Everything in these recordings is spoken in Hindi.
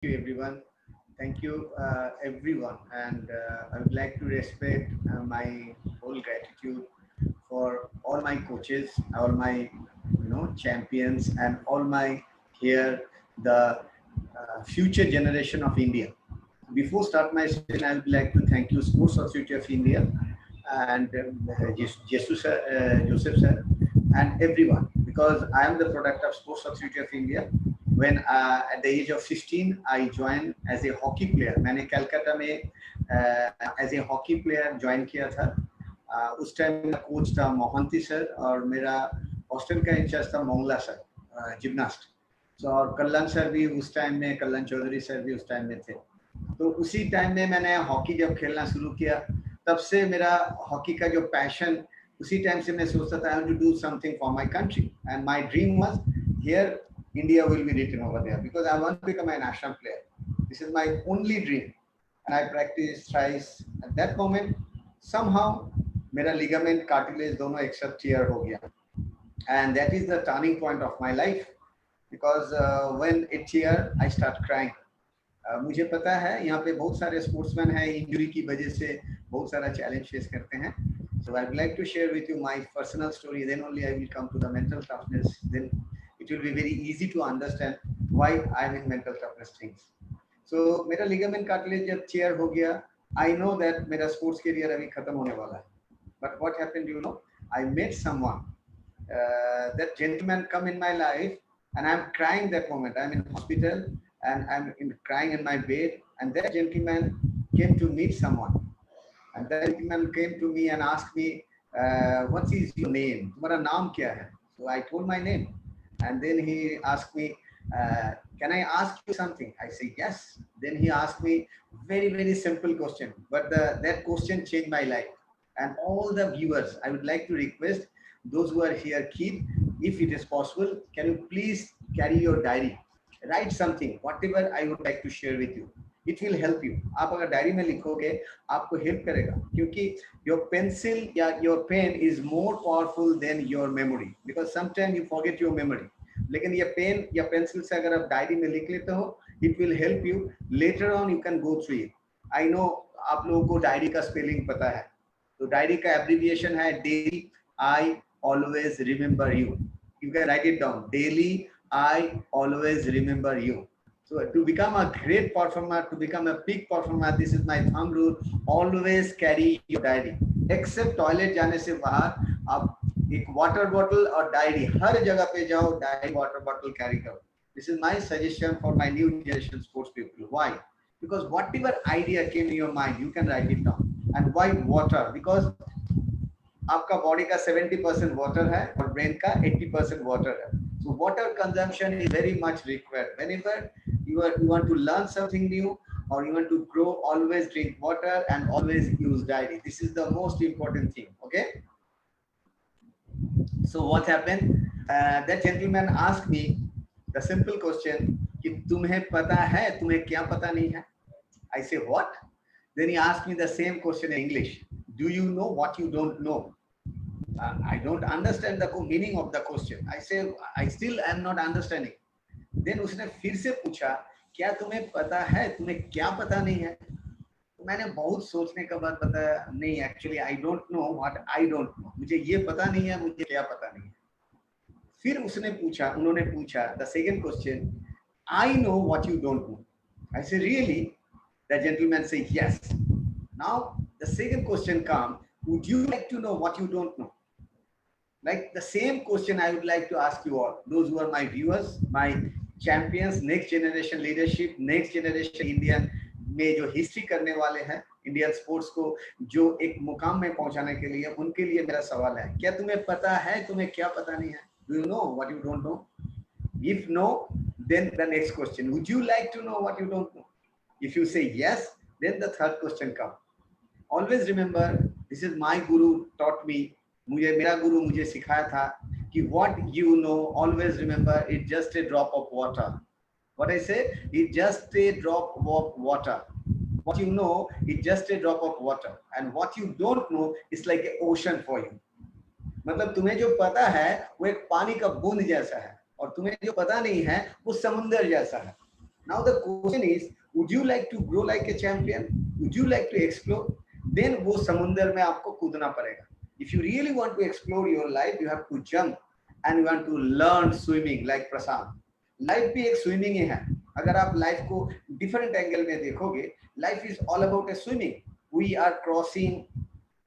you everyone. Thank you everyone, and I would like to respect my whole gratitude for all my coaches, all my champions, and all my here the future generation of India. Before start my session, I would like to thank you, Sports Authority of India, and Jesus sir, Joseph sir, and everyone, because I am the product of Sports Authority of India. When at the age of 15, I joined as a hockey player. मैंने कलकत्ता में as a hockey player join किया था. उस टाइम मेरा कोच था मोहंती सर और मेरा हॉस्टल का इंचार्ज था मोंगला सर जिम्नास्ट. और कल्याण सर भी उस टाइम में, कल्याण चौधरी सर भी उस टाइम में थे. तो उसी टाइम में मैंने हॉकी जब खेलना शुरू किया, तब से मेरा हॉकी का जो पैशन, उसी टाइम से मैं सोचता था I to do something for my country, and my dream was here India will be written over there, because I want to become a national player. This is my only dream, and I practiced thrice. At that moment, somehow, मेरा ligament cartilage दोनों except tear हो गया, and that is the turning point of my life, because when it tear, I start crying. मुझे पता है यहाँ पे बहुत सारे स्पोर्ट्समैन हैं, इंजरी की वजह से बहुत सारा चैलेंज फेस करते हैं. So I would like to share with you my personal story. Then only I will come to the mental toughness. Then it will be very easy to understand why I am in mental toughness things. So मेरा ligament cartilage जब tear हो गया, I know that मेरा sports career अभी खत्म होने वाला है. But what happened, you know? I met someone. That gentleman come in my life, and I'm crying that moment. I'm in hospital and crying in my bed, and that gentleman came to meet someone. And that gentleman came to me and asked me, what is your name? तुम्हारा नाम क्या है? So I told my name. And then he asked me, can I ask you something? I say yes. Then he asked me very, very simple question. But that question changed my life. And all the viewers, I would like to request those who are here, kid, if it is possible, can you please carry your diary? Write something, whatever I would like to share with you. It will help you. आप अगर डायरी में लिखोगे, आपको हेल्प करेगा, क्योंकि your pencil या your pen is more powerful than your memory, because sometimes you forget your memory. लेकिन ये पेन या पेंसिल से अगर आप डायरी में लिख लेते हो, it will help you later on. You can go through it. I know आप लोगों को डायरी का स्पेलिंग पता है, तो डायरी का एब्रिविएशन है daily I always remember you. You can write it down. Daily I always remember you. So to become a great performer, to become a peak performer, this is my thumb rule. Always carry your diary. Except toilet जाने से बाहर आप एक water bottle और diary, हर जगह पे जाओ, diary water bottle carry करो. This is my suggestion for my new generation sports people. Why? Because whatever idea came in your mind, you can write it down. And why water? Because आपका बॉडी का 70% वाटर है और ब्रेन का 80% वाटर है. So water consumption is very much required. Whenever you want to learn something new or you want to grow, always drink water and always use diary. This is the most important thing. Okay. So what happened? That gentleman asked me the simple question कि तुम्हें पता है, तुम्हें क्या पता नहीं है? I say what? Then he asked me the same question in English. Do you know what you don't know? I don't understand the meaning of the question. I say I still am not understanding. Then उसने फिर से पूछा, क्या तुम्हें पता है, तुम्हें क्या पता नहीं है? तो मैंने बहुत सोचने के बाद बताया, नहीं, actually I don't know what I don't know. मुझे ये पता नहीं है, मुझे क्या पता नहीं है. फिर उन्होंने पूछा the second question, I know what you don't know. I say really? The gentleman say yes. Now the second question comes, would you like to know what you don't know? Like the same question I would like to ask you all, those who are my viewers, my champions, next generation leadership, next generation Indian में जो हिस्ट्री करने वाले हैं इंडियन स्पोर्ट्स को जो एक मुकाम में पहुंचाने के लिए, उनके लिए मेरा सवाल है, क्या तुम्हें पता है, तुम्हें क्या पता नहीं है? Do you know what you don't know? If no, then the next question, would you like to know what you don't know? If you say yes, then the third question comes. Always remember, this is my guru taught me. मेरा गुरु मुझे सिखाया था कि what you know, always remember, it's just a drop of water. What I say, it's just a drop of water. What you know, it's just a drop of water, and what you don't know is like an ocean for you. मतलब तुम्हें जो पता है वो एक पानी का बूंद जैसा है, और तुम्हें जो पता नहीं है वो समुंदर जैसा है. Now the question is, would you like to grow like a champion? Would you like to explore? Then वो समुंदर में आपको कूदना पड़ेगा. If you really want to explore your life, you have to jump and you want to learn swimming like Prasad. Life भी एक swimming ही है. अगर आप life को different angle में देखोगे, life is all about a swimming. We are crossing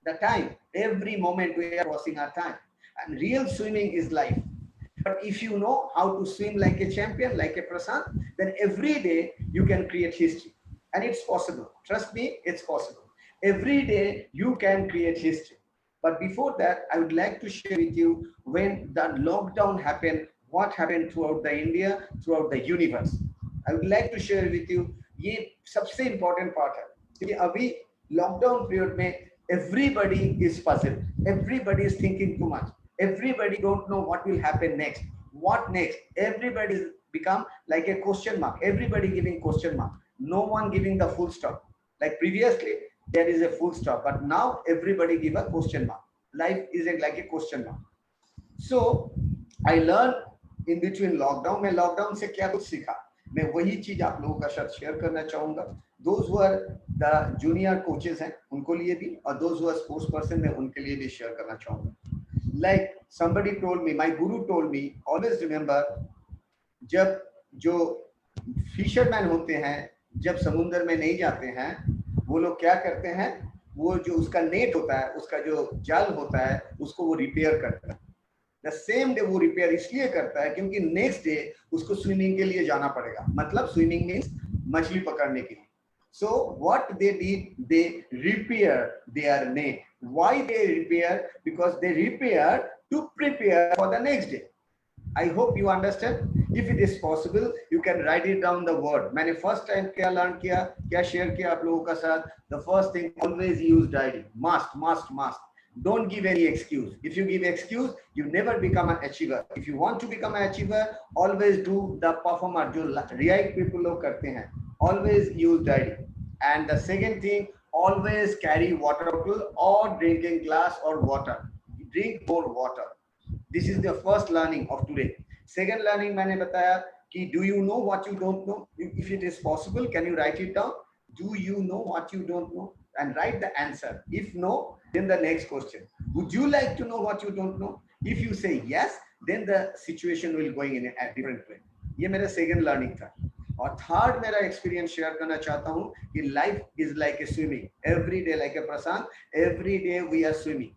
the time. Every moment we are crossing our time. And real swimming is life. But if you know how to swim like a champion, like a Prasad, then every day you can create history. And it's possible. Trust me, it's possible. Every day you can create history. But before that, I would like to share with you when the lockdown happened, what happened throughout the India, throughout the universe. I would like to share with you, ये सबसे important part है. क्योंकि अभी lockdown period में everybody is puzzled. Everybody is thinking too much. Everybody don't know what will happen next. What next? Everybody is become like a question mark. Everybody giving question mark. No one giving the full stop. Like previously, there is a full stop, but now everybody give a question mark. Life is like a question mark. So I learned in between lockdown. मैं lockdown से क्या कुछ सीखा? मैं वही चीज आप लोगों का साथ शेयर करना चाहूँगा. Those who are the junior coaches हैं, उनको लिए भी, और those who are sports person मैं उनके लिए भी शेयर करना चाहूँगा. Like somebody told me, my guru told me, always remember, जब जो फिशरमैन होते हैं, जब समुद्र में नहीं जाते हैं, वो लोग क्या करते हैं, वो जो उसका नेट होता है, उसका जो जाल होता है, उसको वो रिपेयर करता है. द सेम डे वो रिपेयर इसलिए करता है क्योंकि नेक्स्ट डे उसको स्विमिंग के लिए जाना पड़ेगा. मतलब स्विमिंग मीन्स मछली पकड़ने के लिए. So what they did, they repair their net. Why they repair? Because they repair to prepare for the next day. I hope you understand. If it is possible, you can write it down the word. मैंने first time क्या learn किया, क्या share किया आप लोगों का साथ. The first thing, always use diary. Must, must, must. Don't give any excuse. If you give excuse, you never become an achiever. If you want to become an achiever, always do the performer. जो right people लोग करते हैं. Always use diary. And the second thing, always carry water bottle or drinking glass or water. Drink more water. This is the first learning of today. Second learning मैंने बताया कि do you know what you don't know? If it is possible, can you write it down? Do you know what you don't know? And write the answer. If no, then the next question. Would you like to know what you don't know? If you say yes, then the situation will going in a different way. ये मेरा second learning था. और थर्ड मेरा एक्सपीरियंस शेयर करना चाहता हूँ कि life is like a swimming. Every day like a Prashant, every day we are swimming.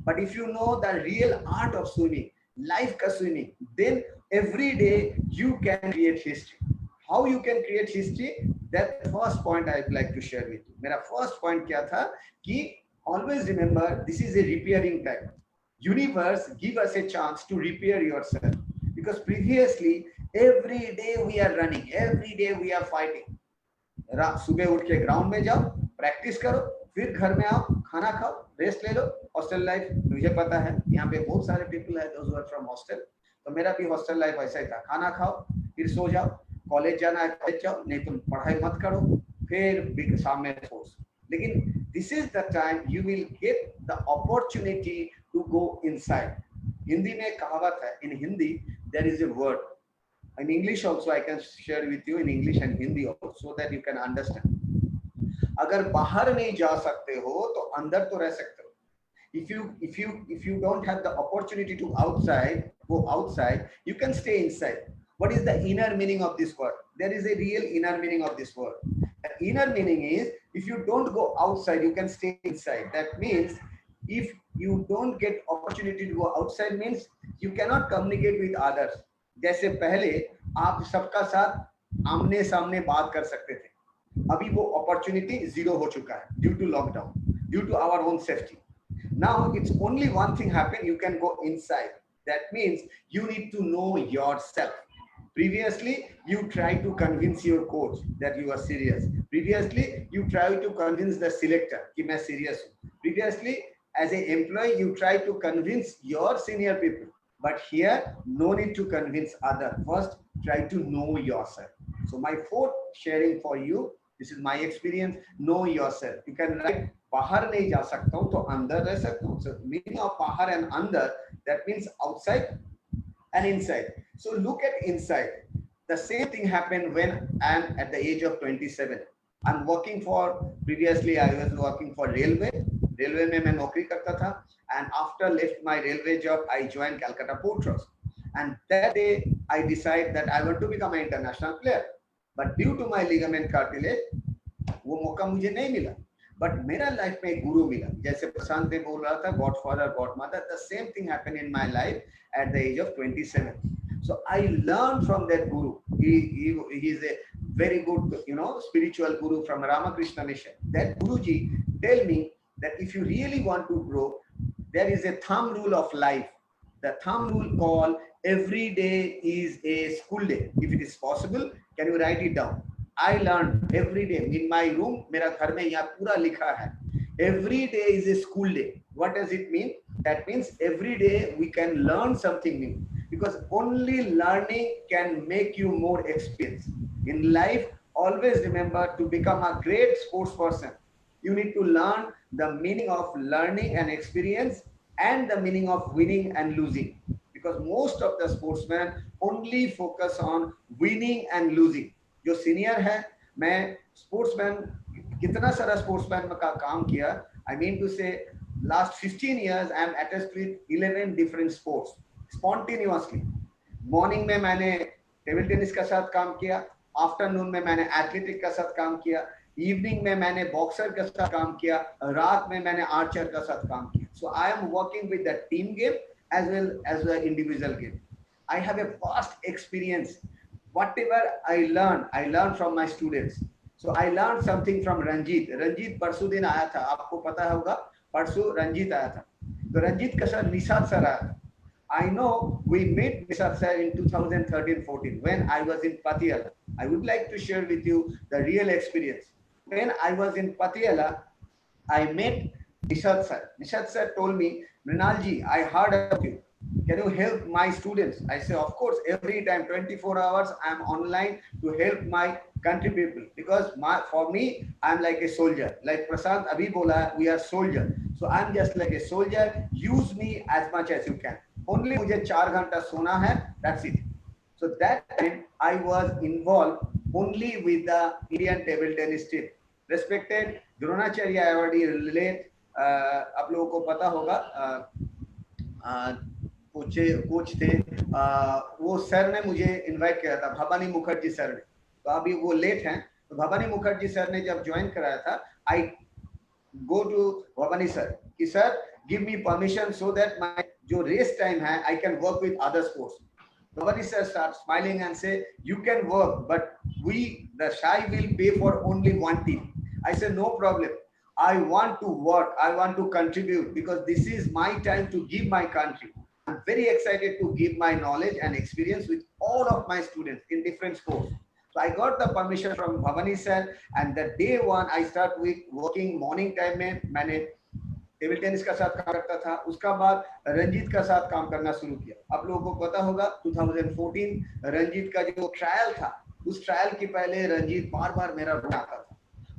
But if you know the real art of swimming, life का swimming, then every day you can create history. How you can create history, that first point I would like to share with you. मेरा फर्स्ट पॉइंट क्या था कि always remember, this is a repairing time. Universe give us a chance to repair yourself, because previously every day we are running, every day we are fighting. सुबह उठ के ग्राउंड में जाओ, प्रैक्टिस करो, फिर घर में आओ, खाना खाओ, रेस्ट ले लो. हॉस्टल लाइफ मुझे पता है, यहाँ पे बहुत सारे पीपल है those who are from hostel. तो मेरा भी हॉस्टल लाइफ ऐसा ही था. खाना खाओ, फिर सो जाओ, कॉलेज जाना है कॉलेज जाओ, नहीं तो पढ़ाई मत करो, फिर शाम में सोच. लेकिन this is the time you will get the opportunity to go inside. Hindi में कहावत है, in Hindi there is a word. In English also I can share with you in English and Hindi also so that you can understand. अगर बाहर नहीं जा सकते हो तो अंदर तो रह सकते हो. If you don't have the opportunity to go outside, you can stay inside. What is the inner meaning of this word? There is a real inner meaning of this word. The inner meaning is, if you don't go outside, you can stay inside. That means if you don't get opportunity to go outside, means you cannot communicate with others. जैसे पहले आप सबका साथ आमने सामने बात कर सकते थे, अभी वो अपॉर्चुनिटी जीरो हो चुका है due to lockdown, due to our own safety. Now it's only one thing happen, you can go inside. That means you need to know yourself. Previously, you try to convince your coach that you are serious. Previously, you try to convince the selector कि मैं serious हूँ. Previously, as an employee, you try to convince your senior people. But here, no need to convince others. First, try to know yourself. So my fourth sharing for you, this is my experience, know yourself. You can write, बाहर नहीं जा सकता हूँ तो अंदर रह सकता हूँ. So meaning of बाहर and अंदर, that means outside and inside. So look at inside. The same thing happened when I'm at the age of 27. I'm working for, previously I was working for railway में मैं नौकरी करता था, and after left my railway job I joined Calcutta Port Trust, and that day I decided that I want to become an international player, but due to my ligament cartilage वो मौका मुझे नहीं मिला. बट मेरा लाइफ में एक गुरु मिला, जैसे प्रशांत ने बोल रहा था godfather godmother, the same thing happened in my life at the age of 27. So I learned from that guru. He is a very good, spiritual guru from Ramakrishna Mission. That Guruji tell me that if you really want to grow, there is a thumb rule of life. The thumb rule called every day is a school day. If it is possible, can you write it down? I learned every day in my room. मेरा घर में यहाँ पूरा लिखा है. Every day is a school day. What does it mean? That means every day we can learn something new. Because only learning can make you more experienced. In life, always remember to become a great sports person. You need to learn the meaning of learning and experience and the meaning of winning and losing. Because most of the sportsmen only focus on winning and losing. जो सीनियर है, मैं स्पोर्ट्समैन कितना सारा स्पोर्ट्समैन का काम किया. I mean to say last 15 years I am attached with 11 different sports spontaneously. Morning में मैंने टेबल टेनिस का साथ काम किया, आफ्टरनून में मैंने एथलेटिक का साथ काम किया, इवनिंग में मैंने बॉक्सर का साथ काम किया, रात में मैंने आर्चर का साथ काम किया. So I am working with the team game as well as the individual game. I have a vast experience. Whatever I learn from my students. So I learned something from Ranjit. Ranjit परसों दिन आया था, आपको पता होगा, परसों रंजीत आया था. तो रंजीत का सर निशात सर आया था. I know we met Nishat sir in 2013-14 when I was in Patiala. I would like to share with you the real experience. When I was in Patiala, I met Nishat sir. Nishat sir told me, Mrinal ji, I heard about you. Can you help my students? I say, of course, every time, 24 hours, I am online to help my country people. Because for me, I'm like a soldier. Like Prasant Abhi bola, we are soldier. So I'm just like a soldier. Use me as much as you can. Only मुझे 4 घंटा सोना है. That's it. So that time I was involved only with the Indian table tennis team. Respected Dronacharya awardee relate. आप लोगों को पता होगा कोच थे, वो सर ने मुझे इनवाइट किया था, भवानी मुखर्जी सर ने. तो अभी वो लेट हैं, तो भवानी मुखर्जी सर ने जब ज्वाइन कराया था, I go to Bhavani sir कि sir give me permission so that my जो रेस टाइम है I can work with other sports. Bhavani sir start smiling and say you can work but we the SAI will pay for only one team. I say no problem. I want to work, I want to contribute because this is my time to give my country. I'm very excited to give my knowledge and experience with all of my students in different sports. So I got the permission from Bhavani sir and the day one I start with working morning time में मैंने टेबल टेनिस का साथ काम करता था. उसका बाद रंजीत का साथ काम करना शुरू किया. आप लोगों को पता होगा 2014 रंजीत का जो ट्रायल था, उस ट्रायल के पहले रंजीत बार बार मेरा रूम आता था.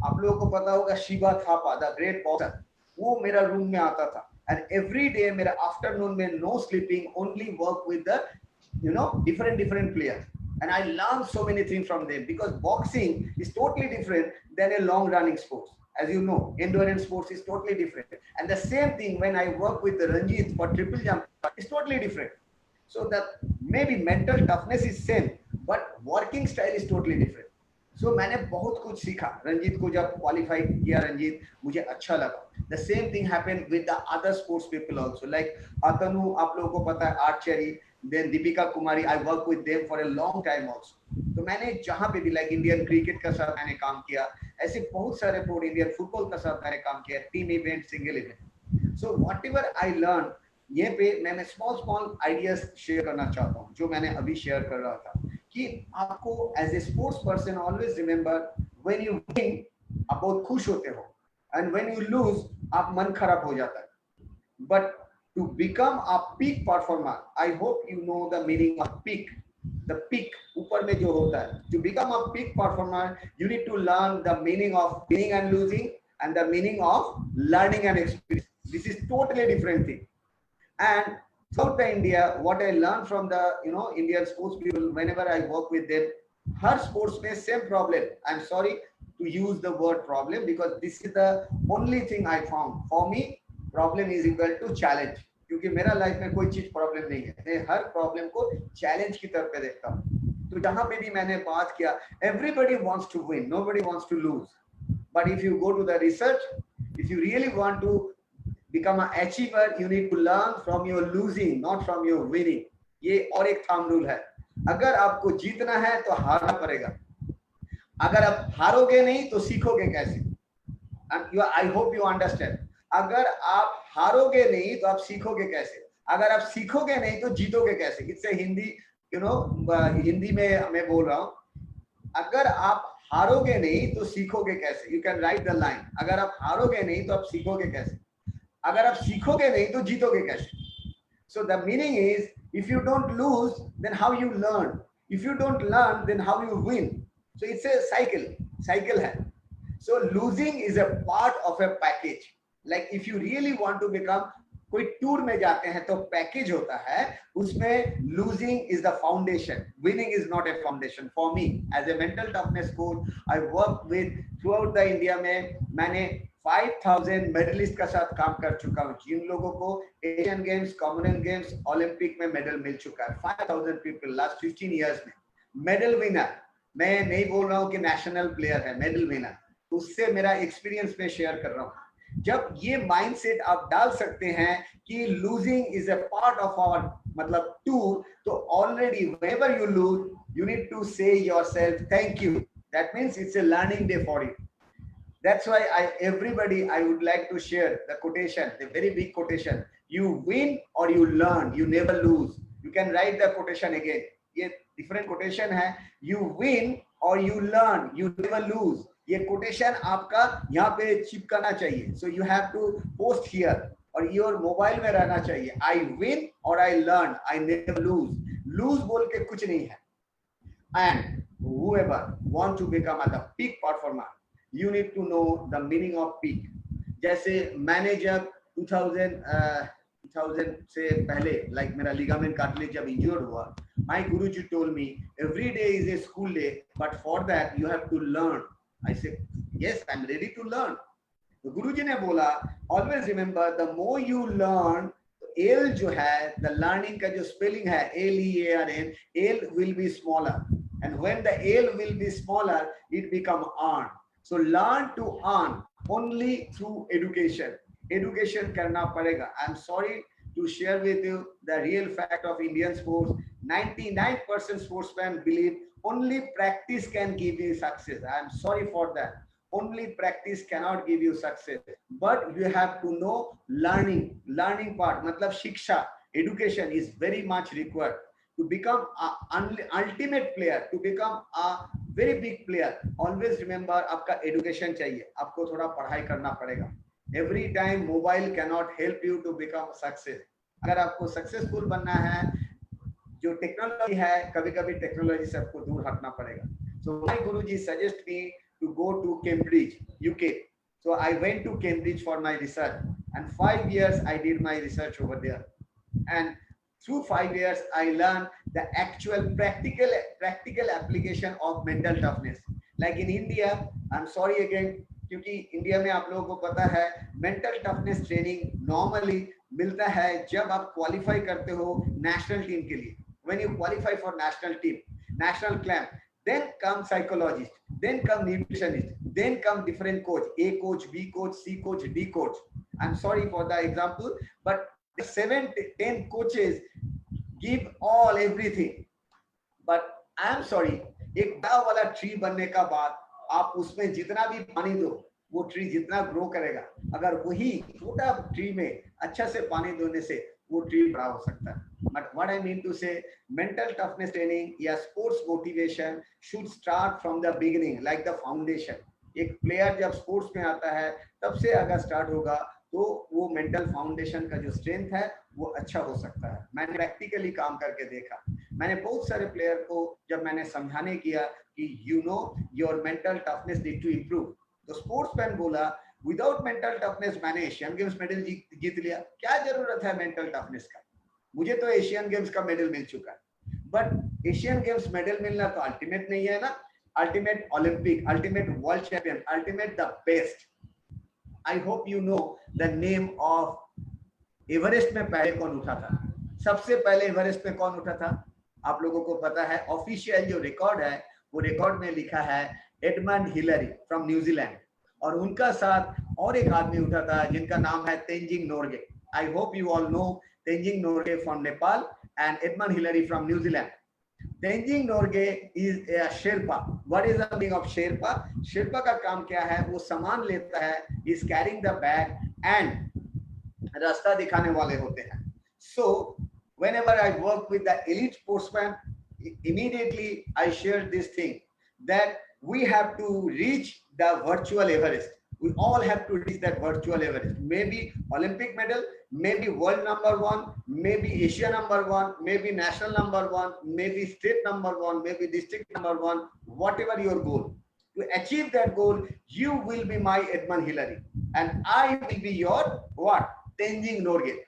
आप लोगों को पता होगा Shiva Thapa the great boxer, वो मेरा रूम में आता था. एंड एवरी डे मेरा आफ्टरनून में no sleeping, only work with the different players. And I learned so many things from them because boxing is totally different than a long running sports. As you know, endurance sports is totally different. And the same thing when I work with the Ranjit for triple jump, it's totally different. So that maybe mental toughness is same, but working style is totally different. So मैंने बहुत कुछ सीखा. रंजीत को जब क्वालिफाई किया रंजीत, मुझे अच्छा लगा. The same thing happened with the other sports people also. Like अतनु, आप लोगों को पता है, archery, then Deepika Kumari, I work with them for a long time also. तो मैंने जहाँ पे भी like इंडियन क्रिकेट का साथ मैंने काम किया, ऐसे बहुत सारे प्रो इंडियन फुटबॉल का साथ मैंने काम किया, team event, single event. So whatever I learned, ये पे मैं स्मॉल आइडियाज शेयर करना चाहता हूँ जो मैंने अभी शेयर कर रहा था कि आपको as a sports person always remember when you win आप बहुत खुश होते हो एंड व्हेन यू लूज आप मन खराब हो जाता है. But to become a peak performer, I hope you know the meaning of peak. The peak ऊपर में जो होता है, to become a peak performer you need to learn the meaning of winning and losing and the meaning of learning and experience. This is totally different thing. And throughout the India, what I learned from the Indian sports people, whenever I work with them, हर स्पोर्ट्स में same problem. I am sorry to use the word problem because this is the only thing I found. For me, problem is equal to challenge. क्योंकि मेरा लाइफ में कोई चीज प्रॉब्लम नहीं है, मैं हर प्रॉब्लम को चैलेंज की तरफ पे देखता हूँ. तो जहां पे भी मैंने बात किया, everybody wants to win, nobody wants to lose. But if you go to the research, if you really want to become an achiever, you need to learn from your losing, not from your winning. ये और एक थंब रूल है. अगर आपको जीतना है तो हारना पड़ेगा. अगर आप हारोगे नहीं तो सीखोगे कैसे? आई होप यू अंडरस्टैंड. अगर आप हारोगे नहीं तो आप सीखोगे कैसे? अगर आप सीखोगे नहीं तो जीतोगे कैसे? इससे हिंदी हिंदी में मैं बोल रहा हूँ. अगर आप हारोगे नहीं तो सीखोगे कैसे? You can right the line. अगर आप हारोगे नहीं तो आप सीखोगे कैसे? अगर आप सीखोगे नहीं तो जीतोगे कैसे? So the meaning is, if you don't lose, then how you learn? If you don't learn, then how you win? So it's a cycle hai. So losing is a part of a package. Like if you really want to become, कोई टूर में जाते हैं तो पैकेज होता है, उसमें losing is the foundation, winning is not a foundation. For me as a mental toughness coach, I work with throughout the India में मैंने 5000 मेडलिस्ट का साथ काम कर चुका हूँ, जिन लोगों को Asian games, Commonwealth games, Olympic में मेडल मिल चुका है. 5000 पीपल लास्ट 15 इयर्स में मेडल विनर. मैं नहीं बोल रहा हूँ कि नेशनल प्लेयर है, मेडल विनर. उससे मेरा एक्सपीरियंस में शेयर कर रहा हूँ. जब ये माइंडसेट आप डाल सकते हैं कि losing is a part of our मतलब टूर, तो already whenever you lose you need to say yourself thank you. That means it's a learning day for you. That's why I would like to share the quotation, the very big quotation. You win or you learn, you never lose. You can write the quotation again. ये different quotation है. You win or you learn, you never lose. ये quotation आपका यहाँ पे चिपकाना चाहिए. So you have to post here और your mobile में रहना चाहिए. I win or I learn, I never lose. Lose बोल के कुछ नहीं है. And whoever want to become a peak performer, you need to know the meaning of peak. जैसे मैंने जब 2000 से पहले like मेरा ligament cartilage जब injured हुआ, my guruji told me every day is a school day, but for that you have to learn. I said yes, I'm ready to learn. तो गुरुजी ने बोला always remember the more you learn, L जो है the learning का जो spelling है LEARN, L will be smaller, and when the L will be smaller it become earn. So learn to earn only through education. Education करना पड़ेगा. I'm sorry to share with you the real fact of Indian sports. 99% sportsmen believe only practice can give you success. I'm sorry for that. Only practice cannot give you success. But you have to know learning. Learning part मतलब शिक्षा, education is very much required to become an ultimate player, to become a very big player. Always remember आपका education चाहिए, आपको थोड़ा पढ़ाई करना पड़ेगा. Every time mobile cannot help you to become success. अगर आपको successful बनना है, जो टेक्नोलॉजी है, कभी-कभी टेक्नोलॉजी से आपको दूर हटना पड़ेगा. So my Guruji suggest me to go to Cambridge, UK. So I went to Cambridge for my research, and 5 years I did my research over there. And through 5 years, I learned the actual practical application of mental toughness. Like in India, I'm sorry again, क्योंकि इंडिया में आप लोगों को पता है mental toughness training normally मिलता है जब आप क्वालिफाई करते हो नेशनल टीम के लिए. When you qualify for national team, national camp, then come psychologist, then come nutritionist, then come different coach, A coach, B coach, C coach, D coach. I'm sorry for the example, but 7-10 coaches give all everything. But I'm sorry, एक बड़ा वाला ट्री बनने का बाद आप उसमें जितना भी पानी दो, वो ट्री जितना ग्रो करेगा, अगर वही छोटा ट्री में अच्छा से पानी देने से वो ट्री बड़ा हो सकता है. But what I mean to say, mental toughness training या sports motivation should start from the beginning, like the foundation. एक प्लेयर जब स्पोर्ट्स में आता है तब से अगर स्टार्ट होगा तो वो मेंटल फाउंडेशन का जो स्ट्रेंथ है वो अच्छा हो सकता है. मैंने प्रैक्टिकली काम करके देखा. मैंने बहुत सारे प्लेयर को जब मैंने समझाने किया कि you know your mental toughness need to improve, तो स्पोर्ट्समैन बोला विदाउट मेंटल टफनेस मैंने एशियन गेम्स मेडल जीत लिया, क्या जरूरत है मेंटल टफनेस का, मुझे तो एशियन गेम्स का मेडल मिल चुका है. बट एशियन गेम्स मेडल मिलना तो अल्टीमेट नहीं है ना, ultimate Olympic, ultimate world champion, ultimate the best. I hope you know the name of Everest में पहले कौन उठा था, सबसे पहले एवरेस्ट में कौन उठा था, आप लोगों को पता है। ऑफिशियल जो रिकॉर्ड है वो रिकॉर्ड में लिखा है एडमंड हिलरी फ्रॉम न्यूजीलैंड, और उनका साथ और एक आदमी उठा था जिनका नाम है तेंजिंग नोर्गे। आई hope you all no Tenzing Norgay from Nepal and Edmund Hillary from New Zealand. Tenzing Norgay is a Sherpa. What is the meaning of Sherpa? Sherpa का काम क्या है, वो सामान लेता है, is carrying the bag and रास्ता दिखाने वाले होते हैं। सो whenever I work with the elite sportsman, immediately I share this thing that we have to reach the virtual Everest. We all have to reach that virtual Everest. Maybe Olympic medal, maybe world number one, maybe Asia number one, maybe national number one, maybe state number one, maybe district number one, whatever your goal. To achieve that goal, you will be my Edmund Hillary and I will be your what? Tenzing Norgay.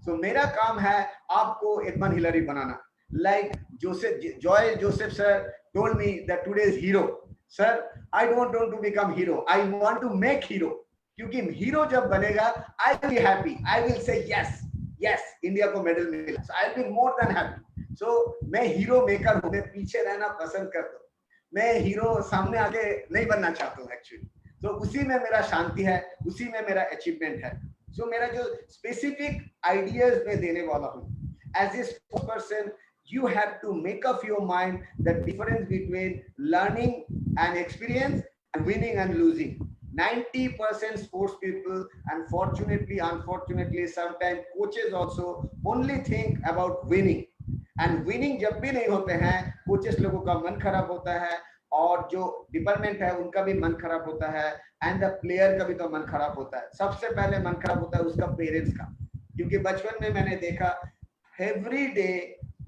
So मेरा काम है आपको Edmund Hillary banana. Like Joy Joseph sir told me that today's hero, sir, I don't want to become hero, I want to make hero. क्योंकि हीरो जब बनेगा I will be happy, I will say yes India को मेडल मिला, so I will be more than happy. So मैं हीरो मेकर हूँ, मैं पीछे रहना पसंद करता हूँ, मैं हीरो सामने आके नहीं बनना चाहता हूँ एक्चुअली। तो उसी में मेरा शांति है, उसी में मेरा अचीवमेंट है। जो मेरा जो स्पेसिफिक आइडियाज में देने वाला हूँ, as a sports person you have to make up your mind the difference between learning and experience and winning and losing. 90% sports people, unfortunately sometimes coaches also only think about winning, and winning जब भी नहीं होते हैं कोचेस लोगों का मन खराब होता है, और जो डिपार्टमेंट है उनका भी मन खराब होता है, एंड द प्लेयर का भी तो मन खराब होता है। सबसे पहले मन खराब होता है उसका पेरेंट्स का, क्योंकि बचपन में मैंने देखा every day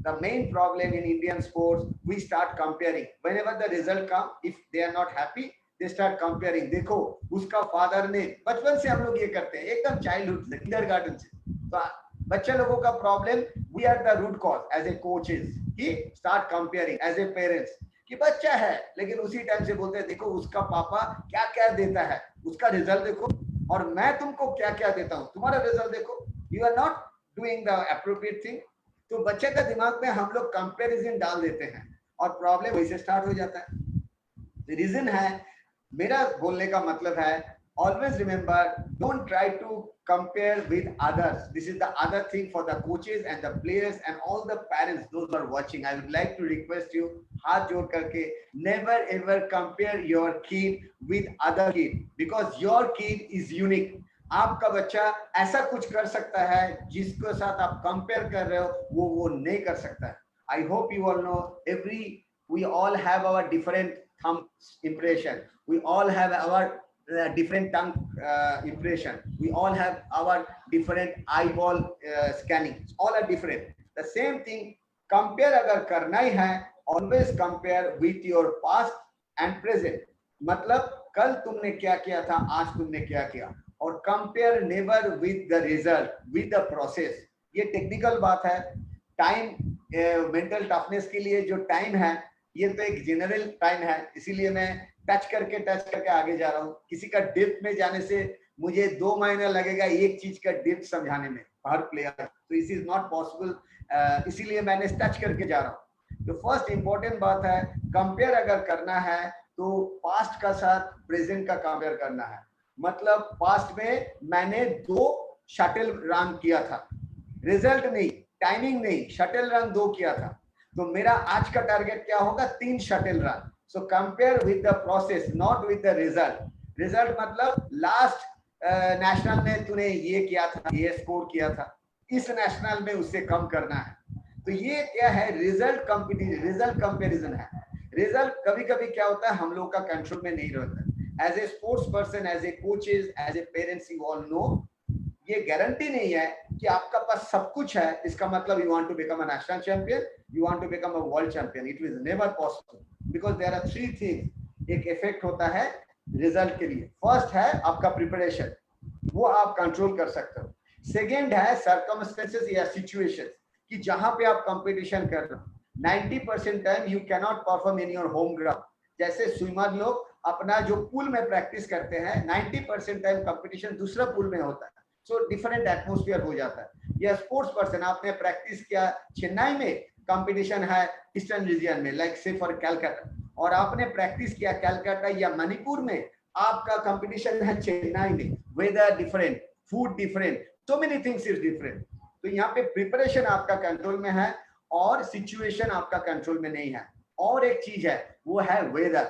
the main problem in Indian sports, we start comparing whenever the result come, if they are not happy they start comparing। देखो उसका फादर ने, बचपन से हम लोग ये करते हैं एकदम चाइल्डहुड से, किंडरगार्टन से। तो बच्चे लोगों का problem, we are the root cause as a coaches, कि start comparing as a parents, कि बच्चा है लेकिन उसी टाइम से बोलते हैं देखो उसका पापा क्या क्या देता है, उसका रिजल्ट देखो, और मैं तुमको क्या क्या देता हूँ, तुम्हारा रिजल्ट देखो, you are not doing the appropriate thing. तो बच्चे का दिमाग में हम लोग कंपैरिजन डाल देते हैं और प्रॉब्लम वहीं से स्टार्ट हो जाता है। रीजन है, मेरा बोलने का मतलब है, always remember, don't try to compare with others. This is the other thing for the coaches and the players and all the parents, those who are watching. I would like to request you, हाथ जोड़ करके, never ever compare your kid with other kid, because your kid is unique. आपका बच्चा ऐसा कुछ कर सकता है जिसके साथ आप कंपेयर कर रहे हो वो नहीं कर सकता है। I hope you all know we all have our different thumb impression, we all have our different tongue impression, we all have our different eyeball scanning, all are different. The same thing, compare अगर करना ही है, always compare with your past and present। मतलब कल तुमने क्या किया था, आज तुमने क्या किया, और compare never with the result, with the process. ये टेक्निकल बात है। टाइम, मेंटल टफनेस के लिए जो टाइम है ये तो एक जनरल टाइम है, इसीलिए मैं टच करके आगे जा रहा हूँ। किसी का डेप्थ में जाने से मुझे 2 महीना लगेगा एक चीज का डेप्थ समझाने में हर प्लेयर, तो इस इज नॉट पॉसिबल, इसीलिए मैंने टच करके जा रहा हूँ। तो फर्स्ट इंपॉर्टेंट बात है, कंपेयर अगर करना है तो पास्ट का साथ प्रेजेंट का कंपेयर करना है। मतलब पास्ट में मैंने 2 शटल रन किया था, रिजल्ट नहीं, टाइमिंग नहीं, शटल रन 2 किया था, तो मेरा आज का टारगेट क्या होगा, 3 shuttle run. So compare with the process, not with the result. Result मतलब लास्ट नेशनल में तूने ये किया था, ये स्कोर किया था, इस नेशनल में उससे कम करना है। तो ये क्या है, रिजल्ट कंपटीशन, रिजल्ट कंपैरिजन है। रिजल्ट कभी कभी क्या होता है हम लोग का कंट्रोल में नहीं रहता। As a sports person, as a coaches, as a parents, you all know, ये गारंटी नहीं है कि आपका पास सब कुछ है, इसका मतलब you want to become a national champion, you want to become a world champion. It is never possible, because there are 3 things. एक इफेक्ट होता है रिजल्ट के लिए। फर्स्ट है आपका प्रिपरेशन, वो आप कंट्रोल कर सकते हो। सेकेंड है सर्कमस्टेंसेस या सिचुएशंस, कि जहां पे आप कंपटीशन कर रहे हो। 90% time you cannot perform in your home ground. जैसे स्विमर लोग अपना जो पूल में प्रैक्टिस करते हैं, 90% टाइम कंपटीशन दूसरा पूल में होता है, सो डिफरेंट एटमोस्फियर हो जाता है। या स्पोर्ट्स पर्सन, आपने प्रैक्टिस किया चेन्नई में, कंपटीशन है ईस्टर्न रीजन में लाइक से फॉर कैलकाटा, और आपने प्रैक्टिस किया कैलकाटा या मणिपुर में, आपका कंपटीशन है चेन्नई में, weather different, food different, so many things is different. तो यहाँ पे प्रिपरेशन आपका कंट्रोल में है और सिचुएशन आपका कंट्रोल में नहीं है। और एक चीज है, वो है वेदर।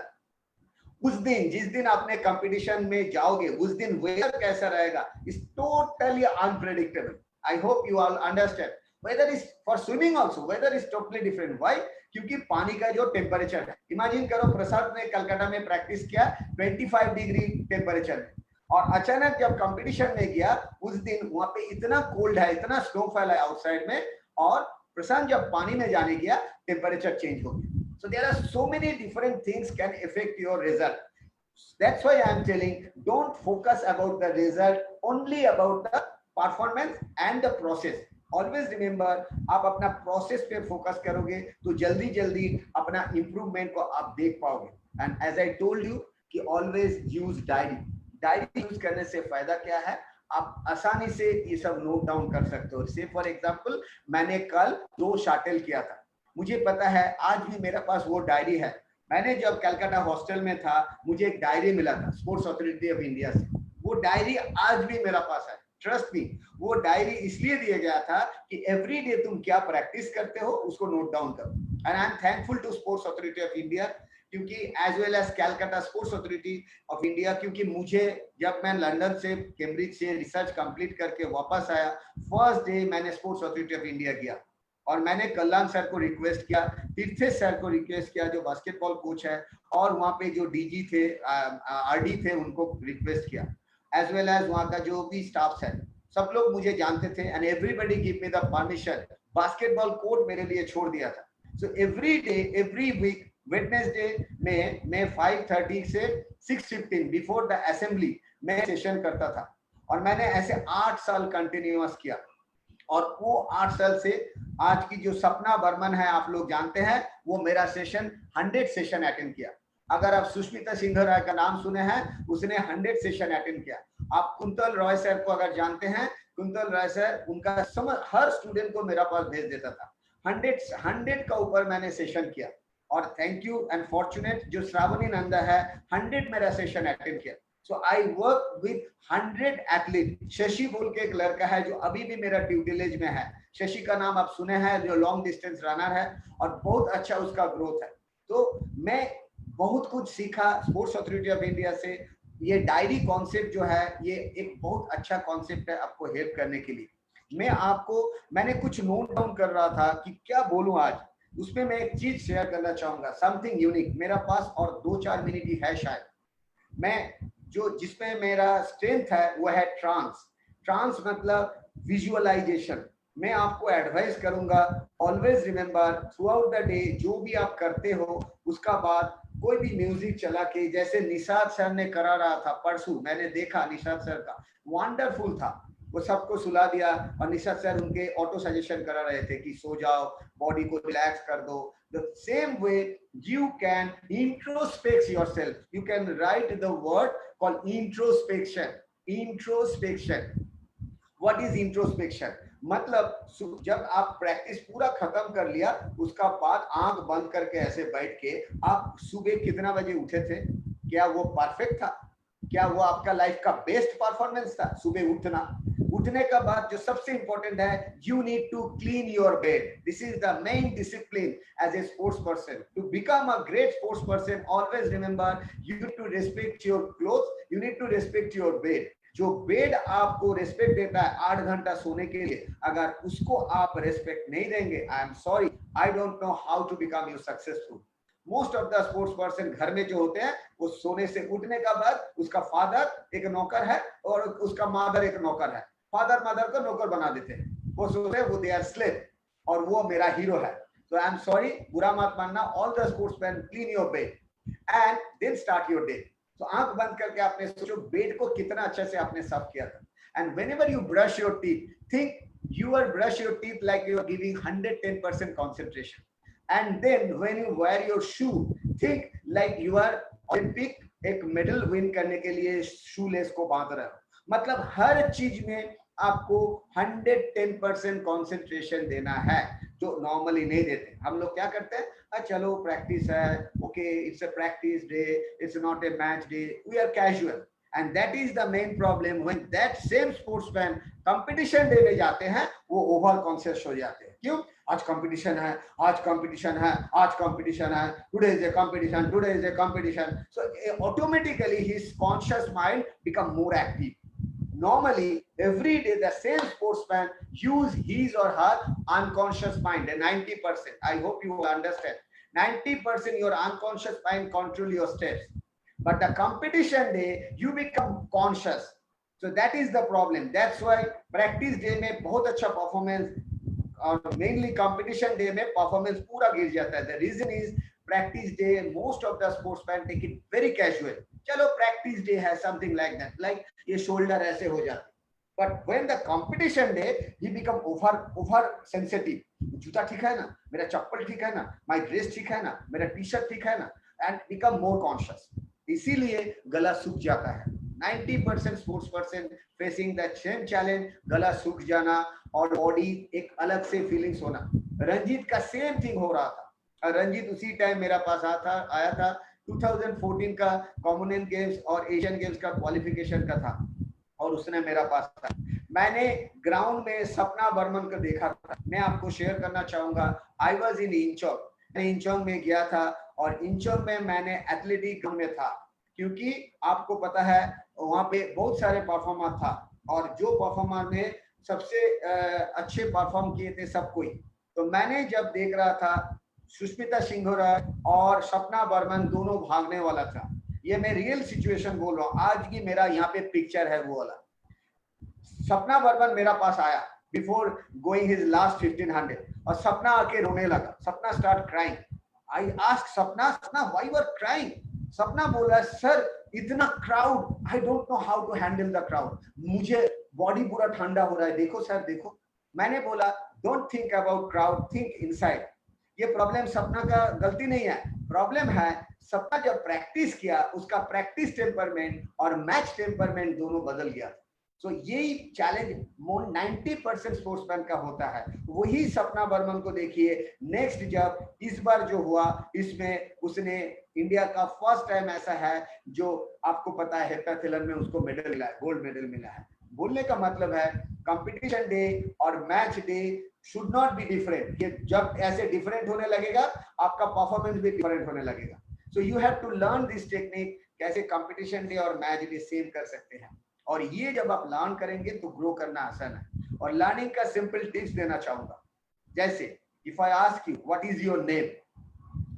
उस दिन, जिस दिन आपने कंपटीशन में जाओगे, उस दिन वेदर कैसा रहेगा is totally unpredictable. I hope you all understand. Weather is for swimming also, weather is totally different. Why? क्योंकि पानी का जो टेम्परेचर है, इमेजिन करो प्रसाद ने कलकत्ता में प्रैक्टिस किया 25 डिग्री टेम्परेचर में, और अचानक जब कंपटीशन में गया उस दिन वहां पे इतना कोल्ड है, इतना स्नोफॉल है आउटसाइड में, और प्रशांत जब पानी में जाने गया टेम्परेचर चेंज हो गया। So there are so many different things can affect your result. That's why I am telling, don't focus about the result, only about the performance and the process. Always remember, आप अपना प्रोसेस पे फोकस करोगे तो जल्दी जल्दी अपना इम्प्रूवमेंट को आप देख पाओगे। And as I told you कि always use diary. Diary use करने से फायदा क्या है, आप आसानी से ये सब नोट डाउन कर सकते हो। से फॉर एग्जांपल, मैंने कल 2 शाटल किया था, मुझे पता है आज भी मेरे पास वो डायरी है। मैंने जब कलकत्ता हॉस्टल में था, मुझे एक डायरी मिला था स्पोर्ट्स अथॉरिटी ऑफ इंडिया से, वो डायरी आज भी मेरा पास है। ट्रस्ट मी, वो डायरी इसलिए दिया गया था कि एवरी डे तुम क्या प्रैक्टिस करते हो उसको नोट डाउन करो। And I am thankful to sports authority of India, क्योंकि as well as Calcutta sports authority of India, क्योंकि मुझे जब मैं लंदन से, कैम्ब्रिज से रिसर्च कंप्लीट करके वापस आया, फर्स्ट डे मैंने स्पोर्ट्स अथॉरिटी ऑफ इंडिया किया, और मैंने कल्याण सर को रिक्वेस्ट किया, तीर्थेश सर को रिक्वेस्ट किया जो बास्केटबॉल कोच है, और वहाँ पे जो डीजी थे, आरडी थे, उनको रिक्वेस्ट किया, एज वेल एज वहाँ का जो भी स्टाफ है, सब लोग मुझे जानते थे, and everybody give me the permission. Basketball court मेरे लिए छोड़ दिया था। So every day, every week, Wednesday में मैं 5:30 से 6:15 बिफोर द असेंबली मैं सेशन करता था, और मैंने ऐसे 8 साल कंटिन्यूअस किया। और वो 8 साल से आज की जो सपना बर्मन है, आप लोग जानते हैं, वो मेरा सेशन 100 सेशन अटेंड किया। अगर आप सुष्मिता सिंह राय का नाम सुने हैं, उसने 100 सेशन अटेंड किया। आप कुंतल रॉय सर को अगर जानते हैं, कुंतल रॉय सर, उनका हर स्टूडेंट को मेरा पास भेज देता था। 100 का ऊपर मैंने सेशन किया, और थैंक यू एंड फॉर्चुनेट जो श्रावणी नंदा है, 100 मेरा सेशन अटेंड किया। So I work with 100 athlete. Shashi बोल के एक लड़का है जो अभी भी मेरा ट्यूटलेज में है, शशि का नाम आप सुने हैं, जो लॉन्ग डिस्टेंस रनर है, और बहुत अच्छा उसका ग्रोथ है। तो मैं बहुत कुछ सीखा स्पोर्ट्स अथॉरिटी ऑफ इंडिया से। ये डायरी कॉन्सेप्ट जो है, ये एक बहुत अच्छा कॉन्सेप्ट है आपको हेल्प करने के लिए। मैंने कुछ नोट डाउन कर रहा था कि क्या बोलूं आज, उसमें मैं एक चीज शेयर करना चाहूंगा, समथिंग यूनिक मेरा पास, और 2-4 मिनट ही है शायद। मैं जिसमें मेरा स्ट्रेंथ है वो है ट्रांस मतलब विजुअलाइजेशन। मैं आपको एडवाइस करूंगा, always remember through out the day, जो भी आप करते हो उसका बाद कोई भी म्यूजिक चला के, जैसे निषाद सर ने करा रहा था परसों, मैंने देखा निषाद सर का, वंडरफुल था। वो सबको सुला दिया, और निषाद सर उनके ऑटो सजेशन करा रहे थे कि सो जाओ, बॉडी को रिलैक्स कर दो। The same way you can introspect yourself. You can write the word called introspection. What is introspection? मतलब जब आप प्रैक्टिस पूरा खत्म कर लिया, उसका बाद आंख बंद करके ऐसे बैठ के आप सुबह कितना बजे उठे थे, क्या वो परफेक्ट था, क्या वो आपका लाइफ का बेस्ट परफॉर्मेंस था? सुबह उठने का बाद जो सबसे इंपॉर्टेंट है, you need to clean your bed. This is the main discipline as a sports person. To become a great sports person, always remember, you need to respect your cloth, you need to respect your bed. जो बेड आपको रेस्पेक्ट देता है 8 घंटा सोने के लिए, अगर उसको आप रेस्पेक्ट नहीं देंगे, I am sorry, I don't know how to become you successful. Most of the sports person घर में जो होते हैं, वो सोने से उठने का बाद उसका फादर एक नौकर है और उसका मदर एक नौकर है, फादर मदर को नौकर बना देते हैं, वो सोचते हैं वो दे आर स्लेव और वो मेरा हीरो है। तो आई एम सॉरी, बुरा मत मानना। All the sportsman clean your bed and then start your day. तो आंख बंद करके आपने सोचो बेड को कितना अच्छे से आपने साफ किया था। And whenever you brush your teeth, think you are brush your teeth like you are giving 110% concentration. and then when you wear your shoe, think like you are Olympic एक मेडल विन करने के लिए शू लेस को बांध रहे हो। मतलब हर चीज में आपको 110% कॉन्सेंट्रेशन देना है, जो नॉर्मली नहीं देते। हम लोग क्या करते हैं, चलो प्रैक्टिस है, okay it's a practice day, it's not a match day, we are casual. And that is the main problem when that same sportsman competition day में जाते हैं, वो ओवर कॉन्शियस हो जाते हैं। क्यों? आज कंपटीशन है, आज कंपटीशन है, आज कंपटीशन है, today is a competition, today is a competition. So automatically his conscious mind become more active. Normally every day the same sportsman use his or her unconscious mind, 90%. I hope you understand. 90% your unconscious mind control your steps. But the competition day you become conscious, so that is the problem. That's why practice day में बहुत अच्छा performance और mainly competition day में performance पूरा गिर जाता है। The reason is practice day most of the sportsmen take it very casual. चलो practice day है something like that, like ये shoulder ऐसे हो जाते। But when the competition day he become over sensitive. जूता ठीक है ना, मेरा चप्पल ठीक है ना, my dress ठीक है ना, मेरा टी-शर्ट ठीक है ना, and become more conscious. इसीलिए गला सूख जाता है। 90% sports person facing the same challenge, गला सूख जाना और बॉडी एक अलग से फीलिंग्स होना। रंजीत का सेम थिंग हो रहा था। रंजीत उसी टाइम मेरा पास आया था 2014 का कॉमनवेल्थ गेम्स और एशियन गेम्स का क्वालिफिकेशन का था, और उसने मेरा पास था। मैंने ग्राउंड में सपना बर्मन को देखा था। मैं आपको शेयर करना चाहूंगा। आई वॉज इन इंचोंग, इंचोंग में गया था, और इंचोंग में मैंने एथलेटिक ग्राउंड में था, क्योंकि आपको पता है वहाँ पे बहुत सारे परफॉर्मर था, और जो परफॉर्मर ने सबसे अच्छे परफॉर्म किए थे सब कोई। तो मैंने जब देख रहा था सुष्मिता सिंघोरा और सपना बर्मन दोनों भागने वाला था। ये मैं रियल सिचुएशन बोल रहा हूँ, आज की मेरा यहाँ पे पिक्चर है वो वाला। सपना बर्मन मेरा पास आया बिफोर गोइंग हिज लास्ट 1500, और सपना आके रोने लगा। Sapna start crying. I ask Sapna, why you are crying? Sapna बोला, सर इतना crowd, I don't know how to handle the crowd, मुझे बॉडी पूरा ठंडा हो रहा है, देखो सर देखो। मैंने बोला don't think about crowd, think inside. ये प्रॉब्लम सपना का गलती नहीं है, प्रॉब्लम है सपना जब प्रैक्टिस किया, उसका प्रैक्टिस टेम्परमेंट और मैच टेम्परमेंट दोनों बदल गया। तो यही चैलेंज 90% स्पोर्ट्समैन का होता है। वही सपना बर्मन को देखिए, नेक्स्ट जब इस बार जो हुआ, इसमें उसने इंडिया का फर्स्ट टाइम ऐसा है जो आपको पता है हेप्टाथलॉन में उसको मेडल मिला है, गोल्ड मेडल मिला है। बोलने का मतलब है कंपटीशन डे और match day should not be different. ये जब ऐसे डिफरेंट होने लगेगा, आपका परफॉर्मेंस भी डिफरेंट होने लगेगा। So you have to learn this technique, कैसे कंपटीशन डे और मैच डे सेम कर सकते हैं। और ये जब आप लर्न करेंगे तो ग्रो करना आसान है। और लर्निंग का सिंपल टिप्स देना चाहूंगा। जैसे if I ask you what is your name,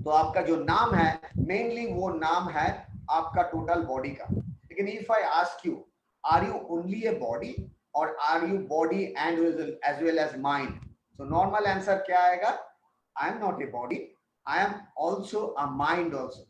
तो आपका जो नाम है मेनली वो नाम है आपका टोटल बॉडी का। लेकिन if I ask you are you only a body और are you body and as well as mind, so normal answer क्या आएगा? I am not a body, I am also a mind also.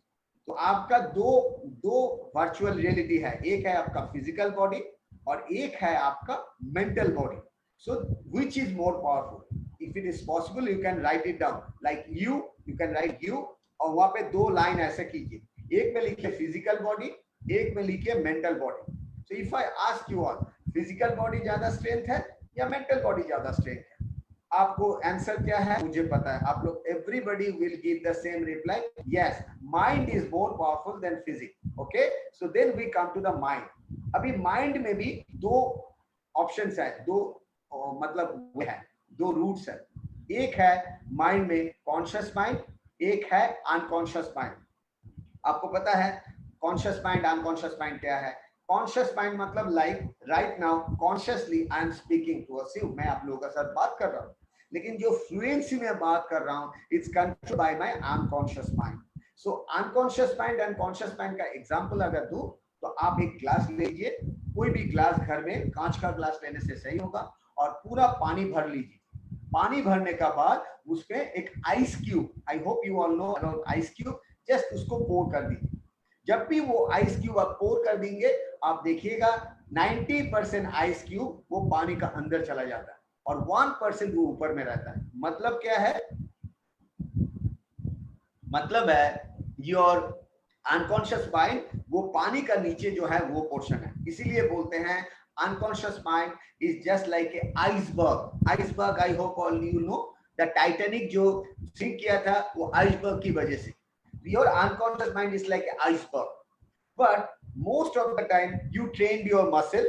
तो आपका दो वर्चुअल रियलिटी है, एक है आपका फिजिकल बॉडी और एक है आपका mental body. So which is more powerful? If it is possible you can write it down like you can right you, और वहां पे दो लाइन ऐसे कीजिए, एक में लिखिए फिजिकल बॉडी, एक में लिखिए mental body. So if I ask you all, physical body ज्यादा स्ट्रेंथ है या मेंटल बॉडी ज्यादा स्ट्रेंथ है? आपको आंसर क्या है मुझे पता है, आप लोग everybody will give the same reply, yes mind is more powerful than physics. Okay, so then we come to the mind. अभी माइंड में भी दो ऑप्शंस है, दो मतलब वो है, दो रूट्स है। एक है माइंड में कॉन्शियस माइंड, एक है अनकॉन्शियस माइंड। आपको पता है कॉन्शियस माइंड अनकॉन्शियस माइंड क्या है? कॉन्शियस माइंड मतलब like right now consciously I am speaking to us you, मैं आप लोगों के साथ बात कर रहा हूँ, लेकिन जो फ्लुएंसी में बात कर रहा हूँ it's controlled by my unconscious mind. So unconscious mind and conscious mind का एग्जांपल अगर दूं तो आप एक ग्लास लीजिए, कोई भी ग्लास घर में कांच का ग्लास लेने से सही होगा, और पूरा पानी भर लीजिए। पानी भरने का बाद उसमें एक ice cube, I hope you all know about ice cube, just उसको पोर कर दीजिए। जब भी वो आइस क्यूब आप पोर कर देंगे, आप देखिएगा 90% आइस क्यूब वो पानी का अंदर चला जाता है और 1% वो ऊपर में रहता है। मतलब क्या है? मतलब है योर अनकॉन्शियस माइंड वो पानी का नीचे जो है वो पोर्शन है, इसीलिए बोलते हैं unconscious mind is just like a iceberg. Iceberg, I hope all you know, the Titanic जो सिंक किया था वो आइसबर्ग की वजह से। Your unconscious mind is like A iceberg, but most of the time you trained your muscle,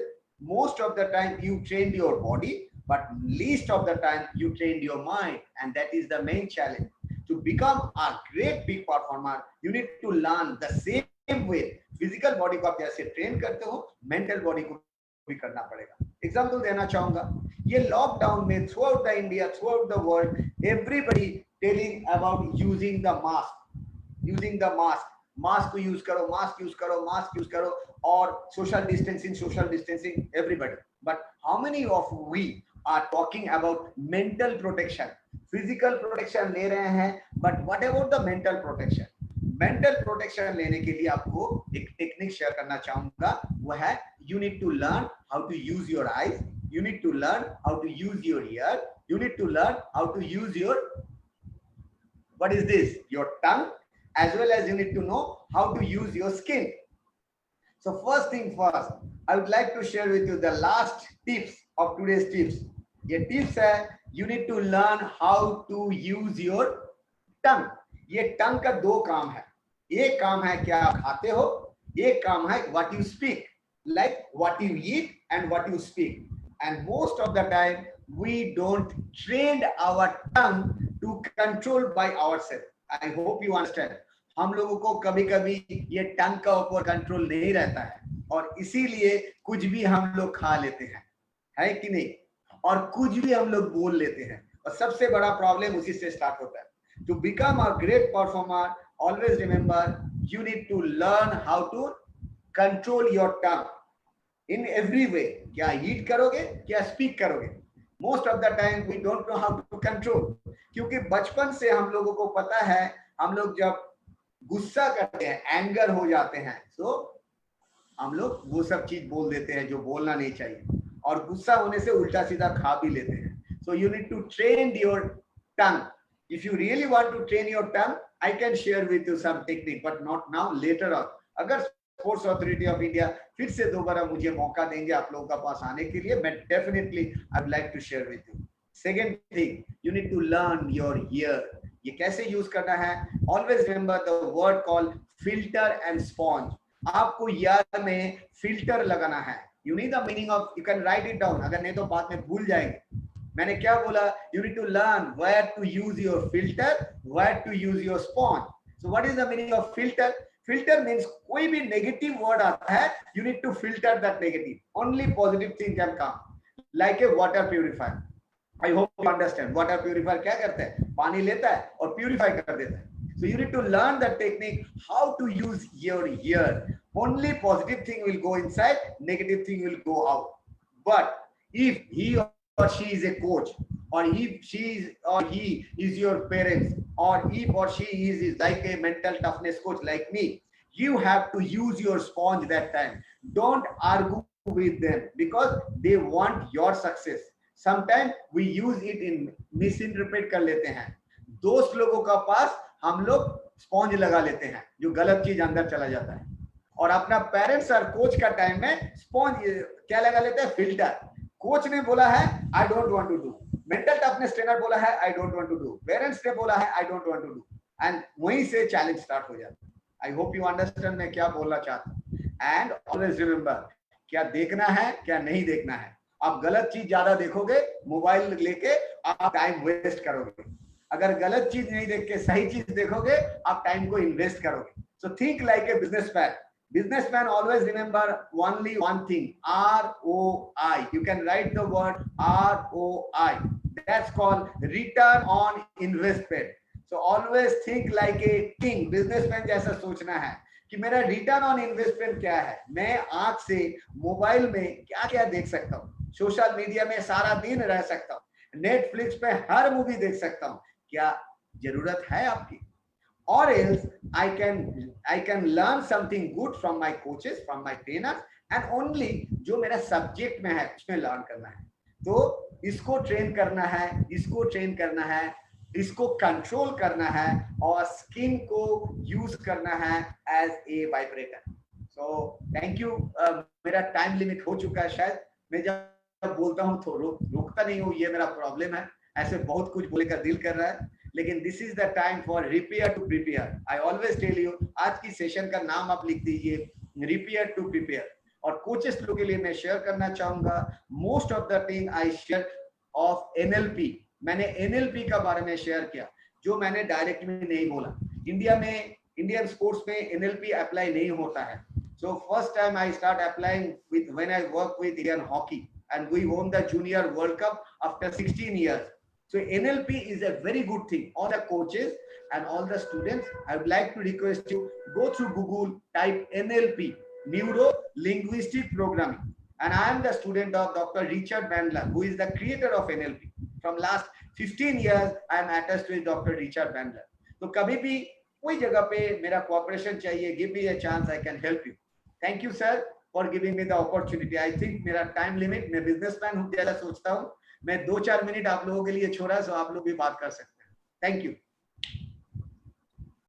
most of the time you trained your body, but least of the time you trained your mind, and that is the main challenge. To become a great big performer you need to learn the same way physical body को आप जैसे train करते हो mental body को भी करना पड़ेगा। एग्जाम्पल देना चाहूंगा, ये लॉकडाउन में throughout the India, throughout the world everybody telling about using the mask, mask को यूज करो, मास्क यूज करो, मास्क यूज करो, और social distancing everybody. But how many of we are talking about mental protection? Physical protection ले रहे हैं, but what about the mental protection? Mental protection लेने के लिए आपको एक टेक्निक शेयर करना चाहूंगा, वो है you need to learn how to use your eyes, you need to learn how to use your ear, you need to learn how to use your what is this, your tongue, as well as you need to know how to use your skin. So first thing first, I would like to share with you the last tips of today's tips. ये tips है, you need to learn how to use your tongue. ये tongue का दो काम है, एक काम है क्या आप खाते हो, एक काम है what you speak, like what you eat and what you speak. And most of the time we don't train our tongue to control by ourselves. I hope you understand. हम लोगों को कभी कभी ये टंग का ऊपर कंट्रोल नहीं रहता है, और इसीलिए कुछ भी हम लोग खा लेते हैं, है कि नहीं, और कुछ भी हम लोग बोल लेते हैं, और सबसे बड़ा प्रॉब्लम उसी से स्टार्ट होता है। To become a great performer, always remember you need to learn how to control your tongue in every way. क्या eat करोगे, क्या speak करोगे? Most of the time we don't know how to control, क्योंकि बचपन से हम लोगों को पता है, हम लोग जब गुस्सा करते हैं, एंगर हो जाते हैं, तो हम लोग वो सब चीज बोल देते हैं जो बोलना नहीं चाहिए, और गुस्सा होने से उल्टा सीधा खा भी लेते हैं। So you need to train your tongue. If you really want to train your tongue, I can share with you some technique, but not now, later on. अगर स्पोर्ट्स अथॉरिटी ऑफ इंडिया फिर से दोबारा मुझे मौका देंगे आप लोगों का पास आने के लिए, मैं definitely I would like to share with you. Second thing, you need to learn your ear. ये कैसे यूज करना है? Always remember the word called filter and sponge. आपको ईयर में फिल्टर लगाना है। You need the meaning of, you can write it down, अगर नहीं तो बाद में भूल जाएंगे। मैंने क्या बोला? You need to learn where to use your filter, where to use your sponge. So what is the meaning of filter? Filter means कोई भी नेगेटिव वर्ड आता है, you need to filter that negative, only positive thing can come, like a water purifier. I hope you understand. Water purifier क्या करता है? पानी लेता है और प्यूरिफाई कर देता है। So you need to learn the technique how to use your ear. Only positive thing will go inside, negative thing will go out. But if he or she is a coach, or if she is or he is your parents, or if or she is like a mental toughness coach like me, you have to use your sponge that time. Don't argue with them because they want your success. Sometimes we use it in misinterpret कर लेते हैं। दोस्त लोगों का पास हम लोग स्पॉन्ज लगा लेते हैं, जो गलत चीज अंदर चला जाता है, और अपना पेरेंट्स और कोच का टाइम में स्पॉन्ज क्या लगा लेते हैं? फिल्टर। कोच ने बोला है I don't want to do, mental toughness trainer बोला है I don't want to do, parents ने बोला है I don't want to do, and वहीं से चैलेंज स्टार्ट हो जाता है। आई होप यू अंडरस्टैंड मैं क्या बोलना चाहता हूँ। एंड ऑलवेज रिमेंबर, क्या देखना है क्या नहीं देखना है। आप गलत चीज ज्यादा देखोगे, मोबाइल लेके आप टाइम वेस्ट करोगे। अगर गलत चीज नहीं देख के सही चीज देखोगे, आप टाइम को इन्वेस्ट करोगे। So think like a businessman. Businessman always remember only one thing, ROI. You can write the word ROI. That's called return on investment. So always think like a king. Businessman जैसा सोचना है कि मेरा रिटर्न ऑन इन्वेस्टमेंट क्या है। मैं आंख से मोबाइल में क्या क्या देख सकता हूँ, सोशल मीडिया में सारा दिन रह सकता हूँ, नेटफ्लिक्स पे हर मूवी देख सकता हूँ, क्या जरूरत है आपकी? Or else I can learn something good from my coaches, from my trainers, and only जो मेरा सब्जेक्ट में है उसमें लर्न करना है। तो इसको ट्रेन करना है, इसको ट्रेन करना है, इसको कंट्रोल करना है और स्किन को यूज करना है as a vibrator. So thank you. मेरा टाइम लिमिट हो चुका है शायद। मैं जब बोलता हूँ तो रोकता नहीं हूँ, ये मेरा प्रॉब्लम है। ऐसे बहुत कुछ बोलने का दिल कर रहा है, लेकिन this is the time for repair to prepare. I always tell you, आज की सेशन का नाम आप लिख दीजिए, रिपेयर टू प्रिपेयर। और कोचेस लोग के लिए मैं शेयर करना चाहूंगा, most of the thing I share of NLP. मैंने एनएलपी का बारे में शेयर किया, जो मैंने डायरेक्ट में नहीं बोला। इंडिया में, इंडियन स्पोर्ट्स में एनएलपी अप्लाई नहीं होता है। So first time I start applying with when I work with Indian hockey, and we won the Junior World Cup after 16 years. So NLP is a very good thing. All the coaches and all the students, I would like to request you, go through Google, type NLP, Neuro Linguistic Programming. And I am the student of Dr. Richard Bandler, who is the creator of NLP. From last 15 years, I am attached with Dr. Richard Bandler. So कभी भी कोई जगह पे मेरा cooperation चाहिए, give me a chance, I can help you. Thank you sir for giving me the opportunity. I think मेरा टाइम लिमिट, मैं बिजनेसमैन हूँ, जैसा सोचता हूँ मैं 2-4 मिनट आप लोगों के लिए छोड़ा, सो आप लोग भी बात कर सकते हैं। Thank you.